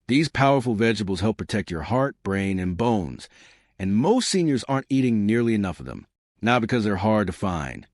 These powerful vegetables help protect your heart, brain, and bones, and most seniors aren't eating nearly enough of them. Not because they're hard to find,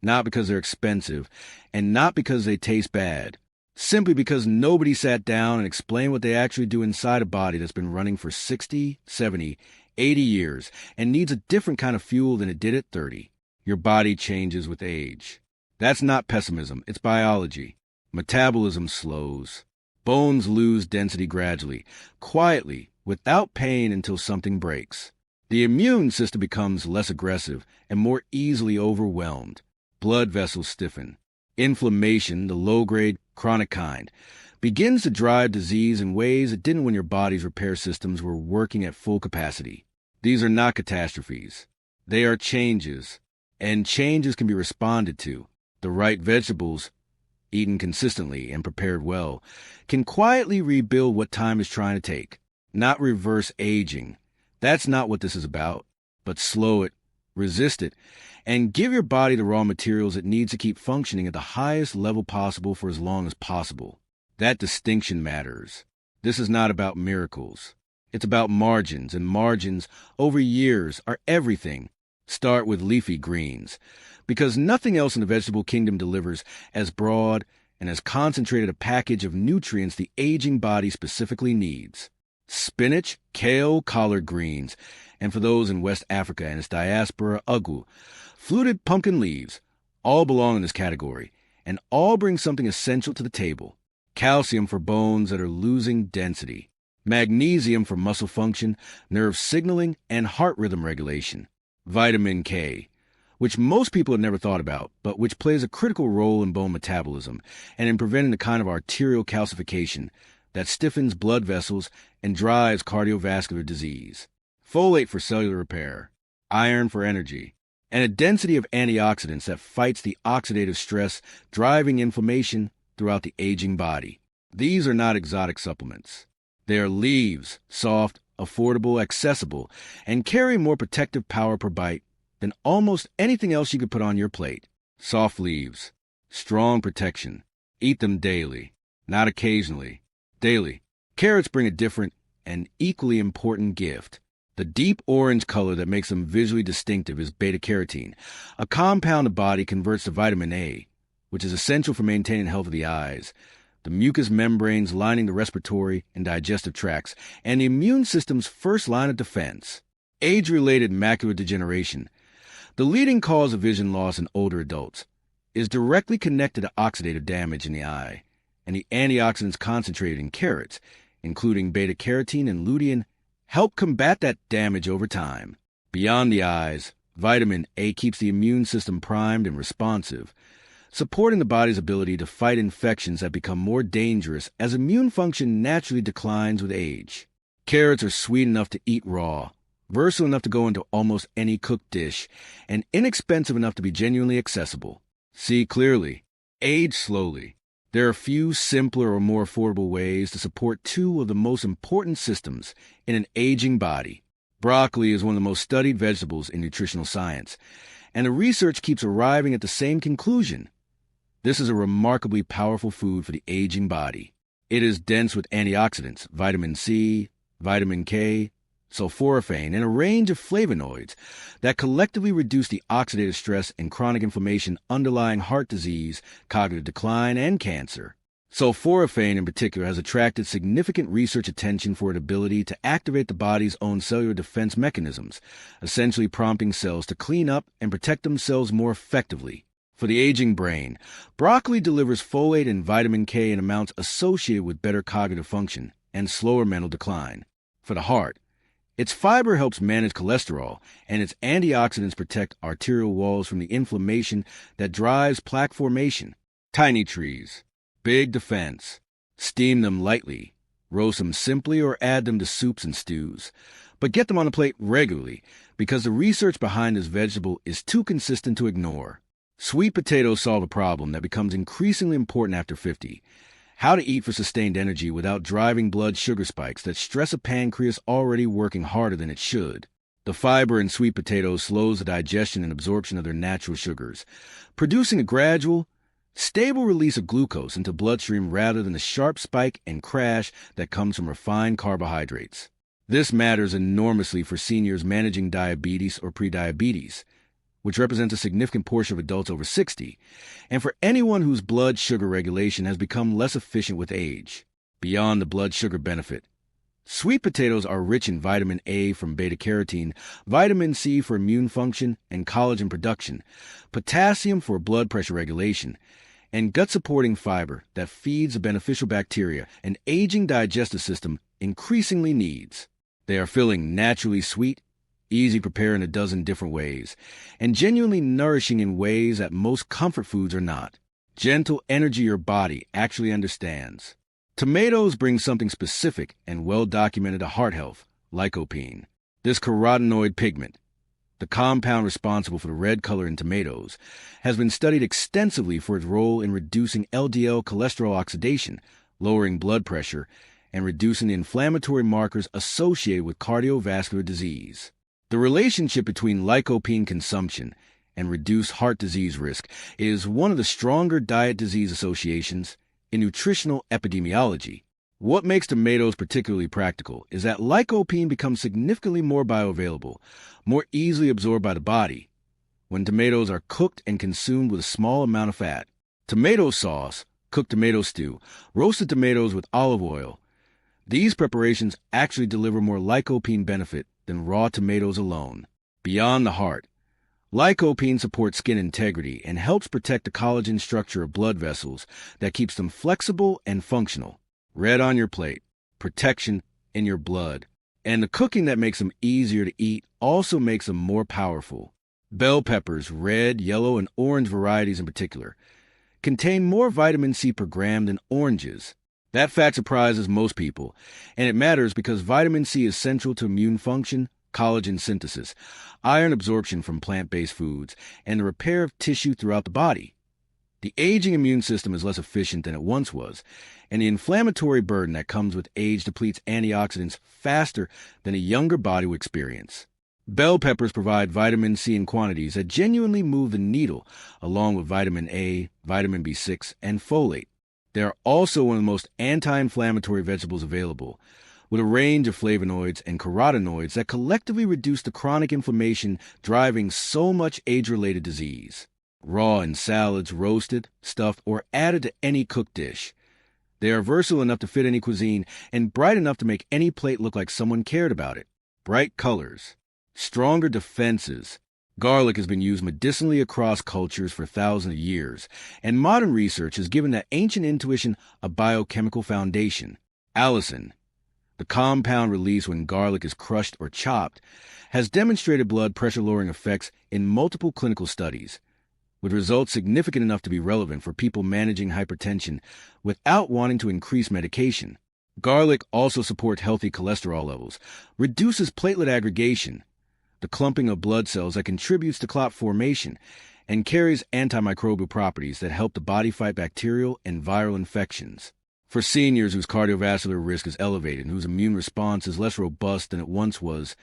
not because they're expensive, and not because they taste bad. Simply because nobody sat down and explained what they actually do inside a body that's been running for 60, 70, 80 years and needs a different kind of fuel than it did at 30. Your body changes with age. That's not pessimism, it's biology. Metabolism slows. Bones lose density gradually, quietly, without pain until something breaks. The immune system becomes less aggressive and more easily overwhelmed. Blood vessels stiffen. Inflammation, the low-grade, chronic kind, begins to drive disease in ways it didn't when your body's repair systems were working at full capacity. These are not catastrophes. They are changes, and changes can be responded to. The right vegetables, eaten consistently and prepared well, can quietly rebuild what time is trying to take. Not reverse aging. That's not what this is about. But slow it, resist it, and give your body the raw materials it needs to keep functioning at the highest level possible for as long as possible. That distinction matters. This is not about miracles. It's about margins, and margins over years are everything. Start with leafy greens, because nothing else in the vegetable kingdom delivers as broad and as concentrated a package of nutrients the aging body specifically needs. Spinach, kale, collard greens, and for those in West Africa and its diaspora, ugu, fluted pumpkin leaves, all belong in this category, and all bring something essential to the table. Calcium for bones that are losing density. Magnesium for muscle function, nerve signaling, and heart rhythm regulation. Vitamin K, which most people have never thought about, but which plays a critical role in bone metabolism and in preventing the kind of arterial calcification that stiffens blood vessels and drives cardiovascular disease. Folate for cellular repair. Iron for energy. And a density of antioxidants that fights the oxidative stress driving inflammation throughout the aging body. These are not exotic supplements. They are leaves, soft, affordable, accessible, and carry more protective power per bite than almost anything else you could put on your plate. Soft leaves, strong protection. Eat them daily, not occasionally. Daily. Carrots bring a different and equally important gift. The deep orange color that makes them visually distinctive is beta-carotene, a compound the body converts to vitamin A, which is essential for maintaining the health of the eyes, the mucous membranes lining the respiratory and digestive tracts, and the immune system's first line of defense. Age-related macular degeneration, the leading cause of vision loss in older adults, is directly connected to oxidative damage in the eye, and the antioxidants concentrated in carrots, including beta-carotene and lutein, help combat that damage over time. Beyond the eyes, vitamin A keeps the immune system primed and responsive, supporting the body's ability to fight infections that become more dangerous as immune function naturally declines with age. Carrots are sweet enough to eat raw, versatile enough to go into almost any cooked dish, and inexpensive enough to be genuinely accessible. See clearly. Age slowly. There are few simpler or more affordable ways to support two of the most important systems in an aging body. Broccoli is one of the most studied vegetables in nutritional science, and the research keeps arriving at the same conclusion. This is a remarkably powerful food for the aging body. It is dense with antioxidants, vitamin C, vitamin K, sulforaphane, and a range of flavonoids that collectively reduce the oxidative stress and chronic inflammation underlying heart disease, cognitive decline, and cancer. Sulforaphane in particular has attracted significant research attention for its ability to activate the body's own cellular defense mechanisms, essentially prompting cells to clean up and protect themselves more effectively. For the aging brain, broccoli delivers folate and vitamin K in amounts associated with better cognitive function and slower mental decline. For the heart, its fiber helps manage cholesterol, and its antioxidants protect arterial walls from the inflammation that drives plaque formation. Tiny trees, big defense. Steam them lightly, roast them simply, or add them to soups and stews. But get them on the plate regularly, because the research behind this vegetable is too consistent to ignore. Sweet potatoes solve a problem that becomes increasingly important after 50. How to eat for sustained energy without driving blood sugar spikes that stress a pancreas already working harder than it should. The fiber in sweet potatoes slows the digestion and absorption of their natural sugars, producing a gradual, stable release of glucose into bloodstream rather than the sharp spike and crash that comes from refined carbohydrates. This matters enormously for seniors managing diabetes or prediabetes, which represents a significant portion of adults over 60, and for anyone whose blood sugar regulation has become less efficient with age. Beyond the blood sugar benefit, sweet potatoes are rich in vitamin A from beta-carotene, vitamin C for immune function and collagen production, potassium for blood pressure regulation, and gut-supporting fiber that feeds the beneficial bacteria an aging digestive system increasingly needs. They are filling, naturally sweet, easy to prepare in a dozen different ways, and genuinely nourishing in ways that most comfort foods are not. Gentle energy your body actually understands. Tomatoes bring something specific and well-documented to heart health, lycopene. This carotenoid pigment, the compound responsible for the red color in tomatoes, has been studied extensively for its role in reducing LDL cholesterol oxidation, lowering blood pressure, and reducing the inflammatory markers associated with cardiovascular disease. The relationship between lycopene consumption and reduced heart disease risk is one of the stronger diet disease associations in nutritional epidemiology. What makes tomatoes particularly practical is that lycopene becomes significantly more bioavailable, more easily absorbed by the body, when tomatoes are cooked and consumed with a small amount of fat. Tomato sauce, cooked tomato stew, roasted tomatoes with olive oil. These preparations actually deliver more lycopene benefit than raw tomatoes alone. Beyond the heart, lycopene supports skin integrity and helps protect the collagen structure of blood vessels that keeps them flexible and functional. Red on your plate, protection in your blood, and the cooking that makes them easier to eat also makes them more powerful. Bell peppers, red, yellow, and orange varieties in particular, contain more vitamin C per gram than oranges. That fact surprises most people, and it matters because vitamin C is central to immune function, collagen synthesis, iron absorption from plant-based foods, and the repair of tissue throughout the body. The aging immune system is less efficient than it once was, and the inflammatory burden that comes with age depletes antioxidants faster than a younger body would experience. Bell peppers provide vitamin C in quantities that genuinely move the needle, along with vitamin A, vitamin B6, and folate. They are also one of the most anti-inflammatory vegetables available, with a range of flavonoids and carotenoids that collectively reduce the chronic inflammation driving so much age-related disease. Raw in salads, roasted, stuffed, or added to any cooked dish. They are versatile enough to fit any cuisine and bright enough to make any plate look like someone cared about it. Bright colors, stronger defenses. Garlic has been used medicinally across cultures for thousands of years, and modern research has given that ancient intuition a biochemical foundation. Allicin, the compound released when garlic is crushed or chopped, has demonstrated blood pressure-lowering effects in multiple clinical studies, with results significant enough to be relevant for people managing hypertension without wanting to increase medication. Garlic also supports healthy cholesterol levels, reduces platelet aggregation, the clumping of blood cells that contributes to clot formation, and carries antimicrobial properties that help the body fight bacterial and viral infections. For seniors whose cardiovascular risk is elevated and whose immune response is less robust than it once was,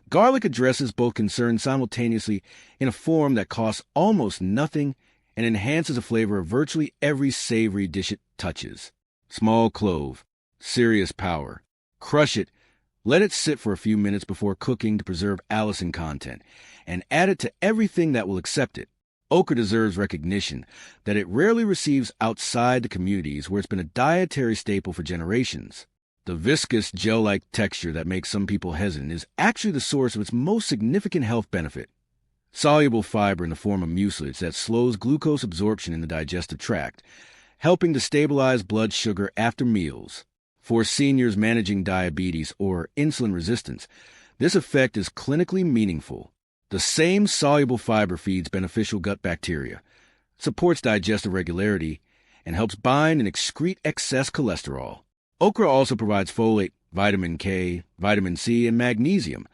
garlic addresses both concerns simultaneously in a form that costs almost nothing and enhances the flavor of virtually every savory dish it touches. Small clove, serious power. Crush it. Let it sit for a few minutes before cooking to preserve allicin content, and add it to everything that will accept it. Okra deserves recognition that it rarely receives outside the communities where it's been a dietary staple for generations. The viscous, gel-like texture that makes some people hesitant is actually the source of its most significant health benefit. Soluble fiber in the form of mucilage that slows glucose absorption in the digestive tract, helping to stabilize blood sugar after meals. For seniors managing diabetes or insulin resistance, this effect is clinically meaningful. The same soluble fiber feeds beneficial gut bacteria, supports digestive regularity, and helps bind and excrete excess cholesterol. Okra also provides folate, vitamin K, vitamin C, and magnesium,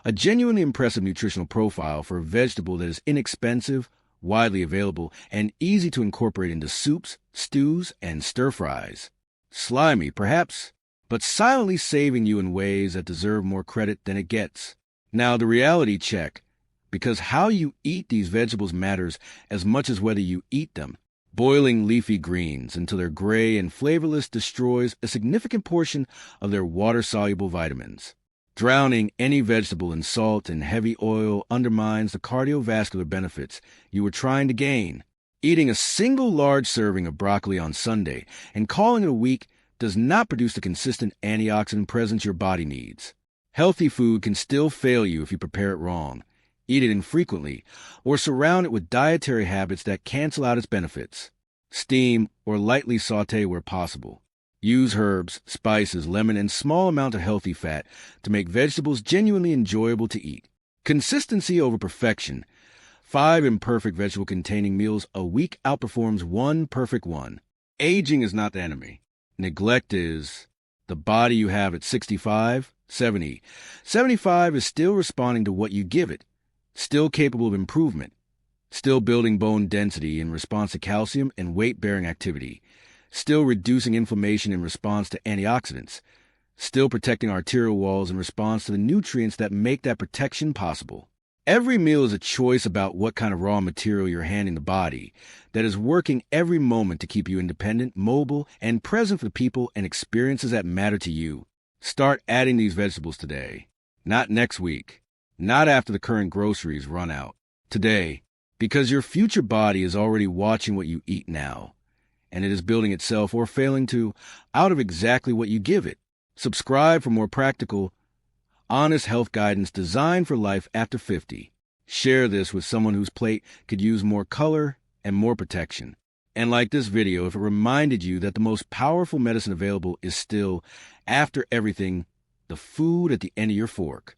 a genuinely impressive nutritional profile for a vegetable that is inexpensive, widely available, and easy to incorporate into soups, stews, and stir-fries. Slimy, perhaps, but silently saving you in ways that deserve more credit than it gets. Now, the reality check, because how you eat these vegetables matters as much as whether you eat them. Boiling leafy greens until they're gray and flavorless destroys a significant portion of their water-soluble vitamins. Drowning any vegetable in salt and heavy oil undermines the cardiovascular benefits you were trying to gain. Eating a single large serving of broccoli on Sunday and calling it a week does not produce the consistent antioxidant presence your body needs. Healthy food can still fail you if you prepare it wrong, eat it infrequently, or surround it with dietary habits that cancel out its benefits. Steam or lightly saute where possible. Use herbs, spices, lemon, and small amount of healthy fat to make vegetables genuinely enjoyable to eat. Consistency over perfection. 5 imperfect vegetable-containing meals a week outperforms 1 perfect one. Aging is not the enemy. Neglect is. The body you have at 65, 70. 75 is still responding to what you give it, still capable of improvement, still building bone density in response to calcium and weight-bearing activity, still reducing inflammation in response to antioxidants, still protecting arterial walls in response to the nutrients that make that protection possible. Every meal is a choice about what kind of raw material you're handing the body that is working every moment to keep you independent, mobile, and present for the people and experiences that matter to you. Start adding these vegetables today, not next week, not after the current groceries run out. Today, because your future body is already watching what you eat now, and it is building itself or failing to out of exactly what you give it. Subscribe for more practical, honest health guidance designed for life after 50. Share this with someone whose plate could use more color and more protection. And like this video if it reminded you that the most powerful medicine available is still, after everything, the food at the end of your fork.